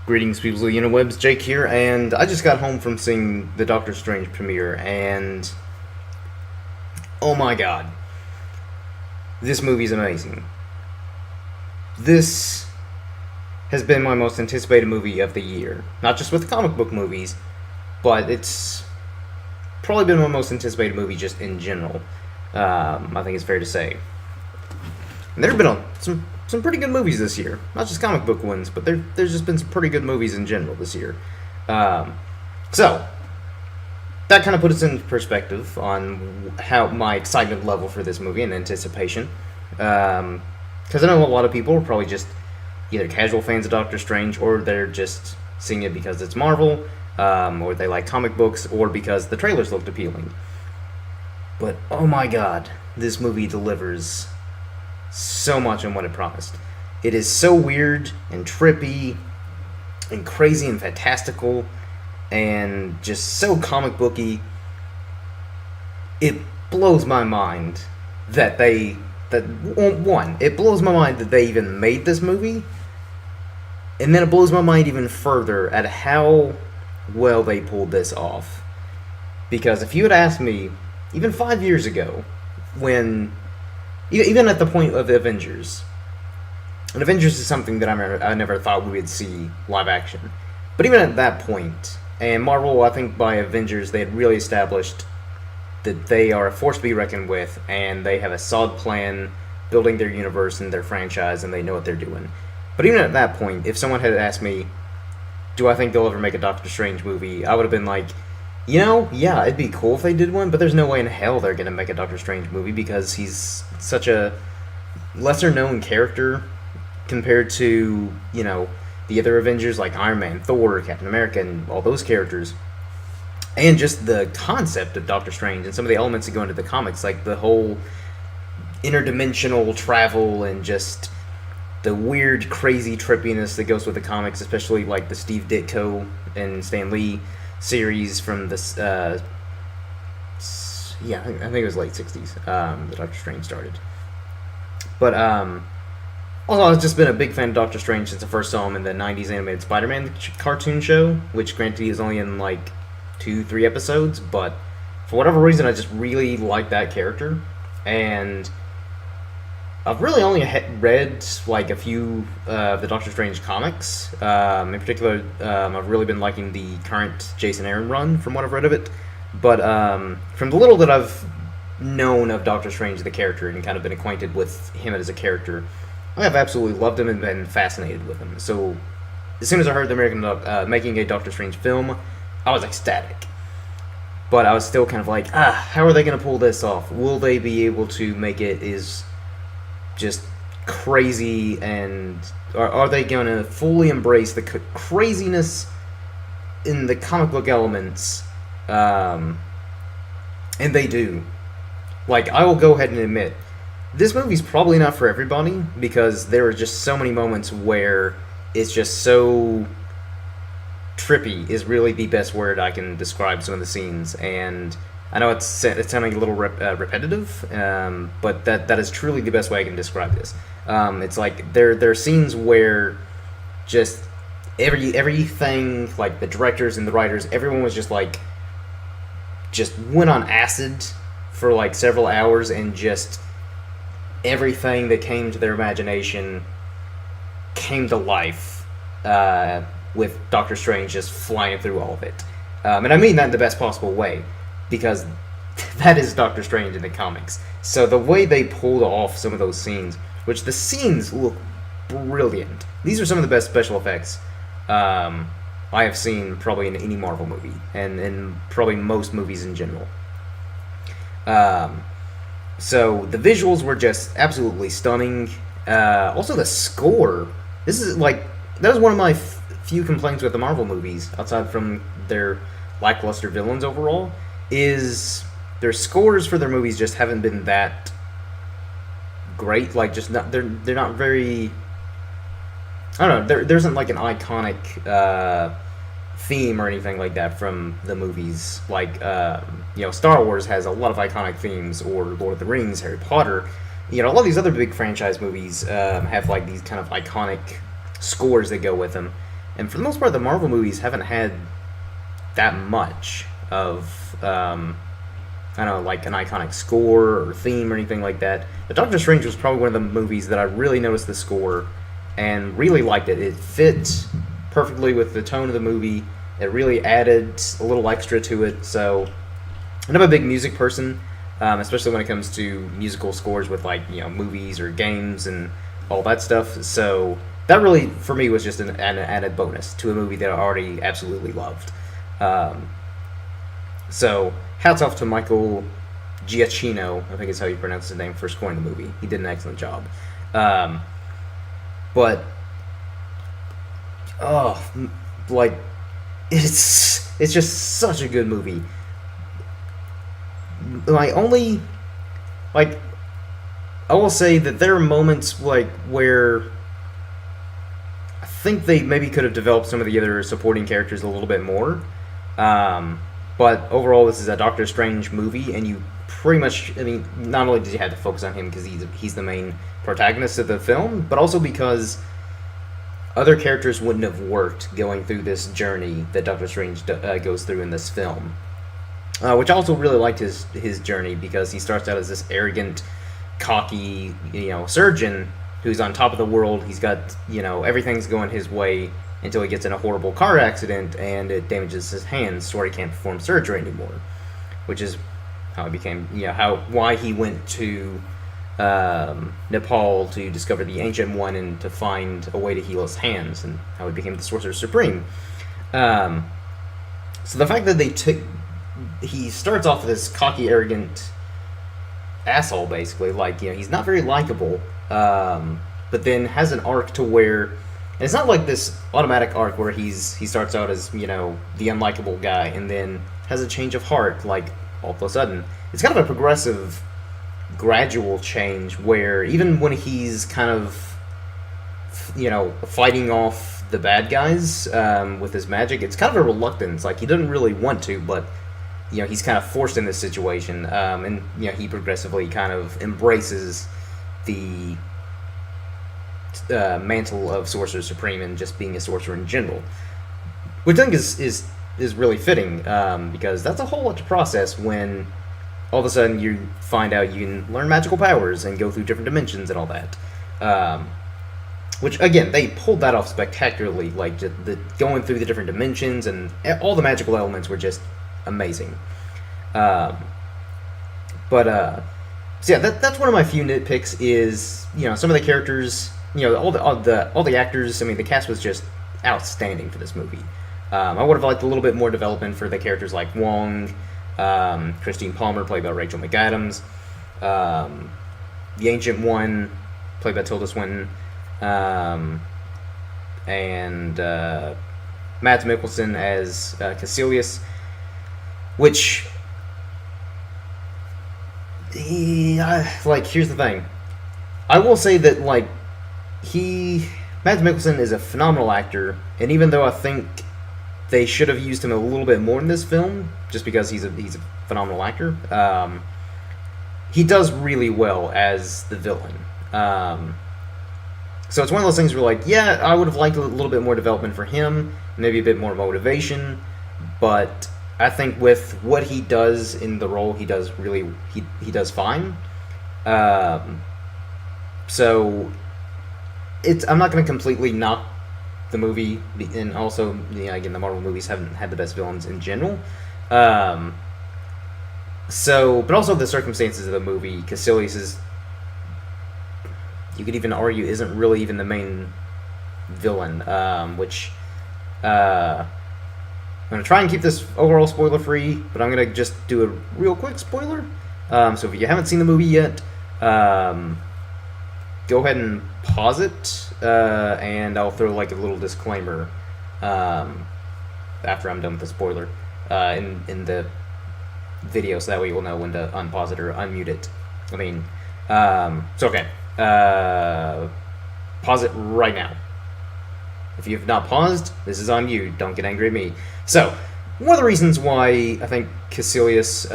Greetings, people of the interwebs. Jake here, and I just got home from seeing the Doctor Strange premiere, and oh my god, this movie's amazing. This has been my most anticipated movie of the year. Not just with comic book movies, but it's probably been my most anticipated movie just in general. I think it's fair to say. And there have been some pretty good movies this year. Not just comic book ones, but there's just been some pretty good movies in general this year. So, that kind of put us in perspective on how my excitement level for this movie and anticipation. Because I know a lot of people are probably just either casual fans of Doctor Strange, or they're just seeing it because it's Marvel, or they like comic books, or because the trailers looked appealing. But, oh my god, this movie delivers so much on what it promised. It is so weird and trippy and crazy and fantastical and just so comic booky. It blows my mind that it blows my mind that they even made this movie, and then it blows my mind even further at how well they pulled this off. Because if you had asked me even 5 years ago, when even at the point of the Avengers, and Avengers is something that I never thought we would see live action. But even at that point, and Marvel, I think by Avengers, they had really established that they are a force to be reckoned with, and they have a solid plan building their universe and their franchise, and they know what they're doing. But even at that point, if someone had asked me, do I think they'll ever make a Doctor Strange movie, I would have been like, yeah, it'd be cool if they did one, but there's no way in hell they're going to make a Doctor Strange movie because he's such a lesser-known character compared to, the other Avengers like Iron Man, Thor, Captain America, and all those characters. And just the concept of Doctor Strange and some of the elements that go into the comics, like the whole interdimensional travel and just the weird, crazy trippiness that goes with the comics, especially like the Steve Ditko and Stan Lee series from this, I think it was late 60s, that Doctor Strange started. But, also, I've just been a big fan of Doctor Strange since I first saw him in the 90s animated Spider-Man cartoon show, which granted he was only in like 2-3 episodes, but for whatever reason I just really like that character. And I've really only read like a few of the Doctor Strange comics. In particular, I've really been liking the current Jason Aaron run from what I've read of it. But from the little that I've known of Doctor Strange, the character, and kind of been acquainted with him as a character, I have absolutely loved him and been fascinated with him. So as soon as I heard they're making a Doctor Strange film, I was ecstatic. But I was still kind of like, how are they going to pull this off? Will they be able to make it as just crazy, and are they going to fully embrace the craziness in the comic book elements? And they do. Like, I will go ahead and admit, this movie's probably not for everybody, because there are just so many moments where it's just so trippy is really the best word I can describe some of the scenes. And I know it's sounding a little repetitive, but that is truly the best way I can describe this. It's like there are scenes where just everything, like the directors and the writers, everyone was just went on acid for like several hours, and just everything that came to their imagination came to life, with Doctor Strange just flying through all of it. And I mean that in the best possible way, because that is Doctor Strange in the comics. So the way they pulled off some of those scenes, which the scenes look brilliant. These are some of the best special effects I have seen probably in any Marvel movie, and in probably most movies in general. So the visuals were just absolutely stunning. Also the score. That was one of my few complaints with the Marvel movies, outside from their lackluster villains overall, is their scores for their movies just haven't been that great. Like, just not, they're not very, I don't know, there isn't like an iconic theme or anything like that from the movies. Like, Star Wars has a lot of iconic themes, or Lord of the Rings, Harry Potter. A lot of these other big franchise movies have like these kind of iconic scores that go with them. And for the most part, the Marvel movies haven't had that much of, I don't know, like an iconic score or theme or anything like that. But Doctor Strange was probably one of the movies that I really noticed the score and really liked it. It fit perfectly with the tone of the movie. It really added a little extra to it. So I'm a big music person, especially when it comes to musical scores with like movies or games and all that stuff. So that really, for me, was just an added bonus to a movie that I already absolutely loved. So hats off to Michael Giacchino, I think is how you pronounce his name, for scoring the movie. He did an excellent job. But like it's just such a good movie. I will say that there are moments like where I think they maybe could have developed some of the other supporting characters a little bit more. But overall, this is a Doctor Strange movie, and you pretty much, I mean, not only did you have to focus on him because he's the main protagonist of the film, but also because other characters wouldn't have worked going through this journey that Doctor Strange goes through in this film. Which I also really liked his journey, because he starts out as this arrogant, cocky, surgeon who's on top of the world. He's got, everything's going his way until he gets in a horrible car accident and it damages his hands, so he can't perform surgery anymore. Which is how it became, why he went to Nepal to discover the Ancient One and to find a way to heal his hands, and how he became the Sorcerer Supreme. So the fact that he starts off with this cocky, arrogant asshole, basically, he's not very likable, but then has an arc to where, and it's not like this automatic arc where he starts out as, the unlikable guy and then has a change of heart, all of a sudden. It's kind of a progressive, gradual change where even when he's kind of, fighting off the bad guys with his magic, it's kind of a reluctance. He doesn't really want to, but, he's kind of forced in this situation. And, he progressively kind of embraces the mantle of Sorcerer Supreme and just being a sorcerer in general, which I think is really fitting, because that's a whole lot to process when all of a sudden you find out you can learn magical powers and go through different dimensions and all that. Which, again, they pulled that off spectacularly. The going through the different dimensions and all the magical elements were just amazing. So yeah, that's one of my few nitpicks is, some of the characters, all the actors, I mean, the cast was just outstanding for this movie. I would have liked a little bit more development for the characters like Wong, Christine Palmer, played by Rachel McAdams, the Ancient One, played by Tilda Swinton, and Mads Mikkelsen as Casillas, which, here's the thing. I will say that, Mads Mikkelsen is a phenomenal actor, and even though I think they should have used him a little bit more in this film, just because he's a phenomenal actor, he does really well as the villain. So it's one of those things where, I would have liked a little bit more development for him, maybe a bit more motivation, but I think with what he does in the role, he does fine. So I'm not going to completely knock the movie, and also, again, the Marvel movies haven't had the best villains in general. But also the circumstances of the movie, Casillas is, you could even argue, isn't really even the main villain, which, I'm going to try and keep this overall spoiler-free, but I'm going to just do a real quick spoiler. So if you haven't seen the movie yet, go ahead and pause it, and I'll throw a little disclaimer after I'm done with the spoiler in the video, so that way you'll know when to unpause it or unmute it. I mean, so okay, pause it right now. If you have not paused, this is on you. Don't get angry at me. So, one of the reasons why I think Casillas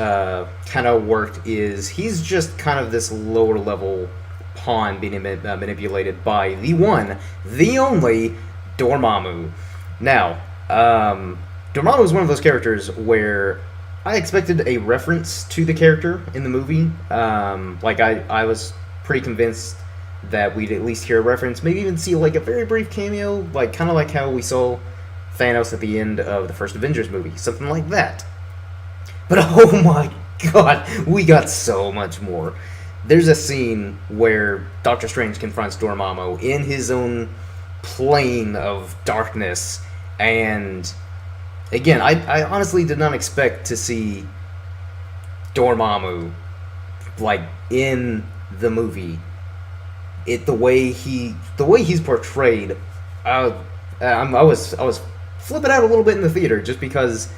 kind of worked is he's just kind of this lower level pawn being manipulated by the one, the only Dormammu. Now, Dormammu is one of those characters where I expected a reference to the character in the movie. I was pretty convinced that we'd at least hear a reference, maybe even see like a very brief cameo, like kind of like how we saw Thanos at the end of the first Avengers movie, something like that. But oh my god, we got so much more. There's a scene where Doctor Strange confronts Dormammu in his own plane of darkness, and again, I honestly did not expect to see Dormammu like in the movie. The way he's portrayed, I was flipping out a little bit in the theater just because,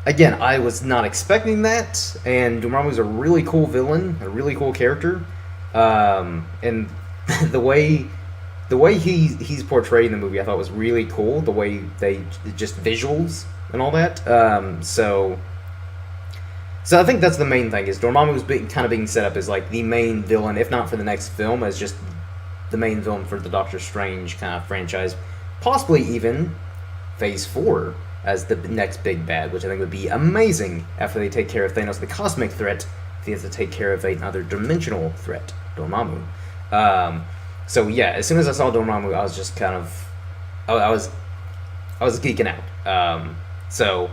again, I was not expecting that, and Dormammu's a really cool villain, a really cool character, and the way he's portrayed in the movie, I thought was really cool. The way they just visuals and all that. So I think that's the main thing, is Dormammu's kind of being set up as like the main villain, if not for the next film, as just the main villain for the Doctor Strange kind of franchise, possibly even Phase 4 as the next big bad, which I think would be amazing after they take care of Thanos, the cosmic threat. They have to take care of another dimensional threat, Dormammu. So yeah, as soon as I saw Dormammu, I was just kind of, I was geeking out. So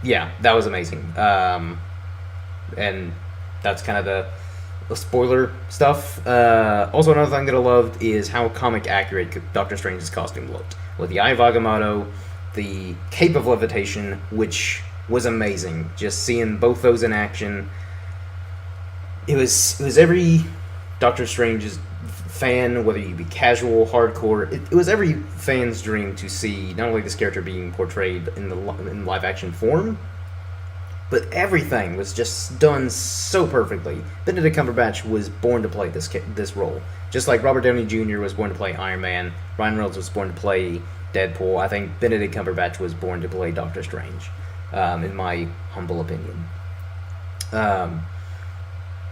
yeah, that was amazing. And that's kind of the spoiler stuff. Also, another thing that I loved is how comic accurate Doctor Strange's costume looked, with the Eye of Agamotto, the Cape of Levitation, which was amazing. Just seeing both those in action, it was every Doctor Strange's fan, whether you be casual, hardcore, it was every fan's dream to see not only this character being portrayed in live action form, but everything was just done so perfectly. Benedict Cumberbatch was born to play this role, just like Robert Downey Jr. was born to play Iron Man, Ryan Reynolds was born to play Deadpool. I think Benedict Cumberbatch was born to play Doctor Strange, in my humble opinion.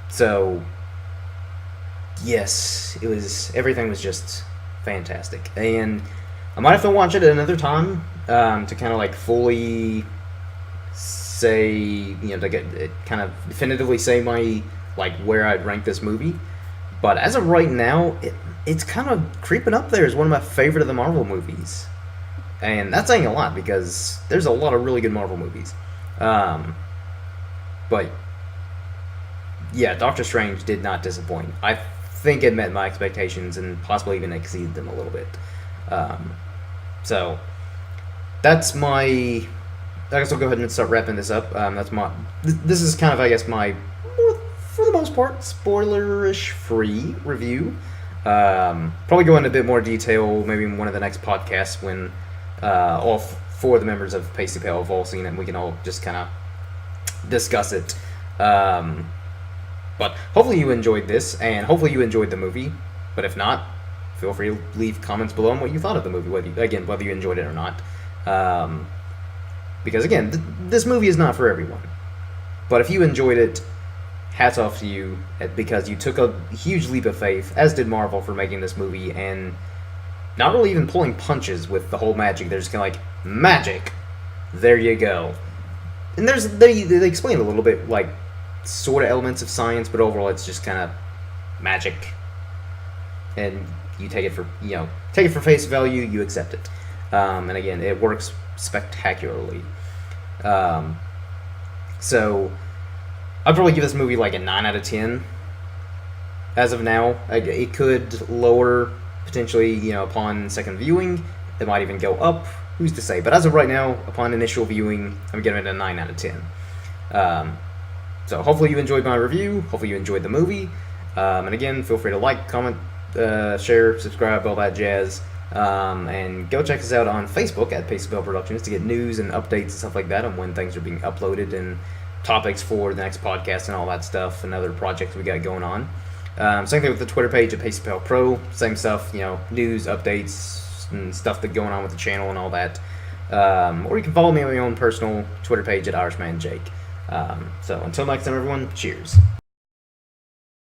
So yes, everything was just fantastic, and I might have to watch it another time to kind of like fully say, to get kind of definitively say my like where I'd rank this movie. But as of right now, it's kind of creeping up there as one of my favorite of the Marvel movies, and that's saying a lot because there's a lot of really good Marvel movies. But yeah, Doctor Strange did not disappoint. I think it met my expectations and possibly even exceeded them a little bit. So that's my. I guess I'll go ahead and start wrapping this up. That's my. This is kind of, I guess, my, for the most part, spoilerish free review. Probably go into a bit more detail maybe in one of the next podcasts when all four of the members of Pasty Pale have all seen it, and we can all just kind of discuss it. But hopefully you enjoyed this, and hopefully you enjoyed the movie. But if not, feel free to leave comments below on what you thought of the movie, whether you enjoyed it or not. Because again, this movie is not for everyone. But if you enjoyed it, hats off to you, because you took a huge leap of faith, as did Marvel, for making this movie, and not really even pulling punches with the whole magic. They're just kind of like, magic! There you go. And they explain a little bit, like, sort of elements of science, but overall it's just kind of magic. And you take it for face value, you accept it. And again, it works spectacularly. So I'd probably give this movie like a 9 out of 10 as of now. It could lower potentially, upon second viewing. It might even go up. Who's to say? But as of right now, upon initial viewing, I'm giving it a 9 out of 10. So hopefully you enjoyed my review. Hopefully you enjoyed the movie. And again, feel free to like, comment, share, subscribe, all that jazz. And go check us out on Facebook at Pasty Pale Productions to get news and updates and stuff like that on when things are being uploaded and topics for the next podcast and all that stuff and other projects we got going on. Same thing with the Twitter page at Pasty Pale Pro. Same stuff, news, updates, and stuff that's going on with the channel and all that. Or you can follow me on my own personal Twitter page at IrishmanJake. So until next time, everyone, cheers.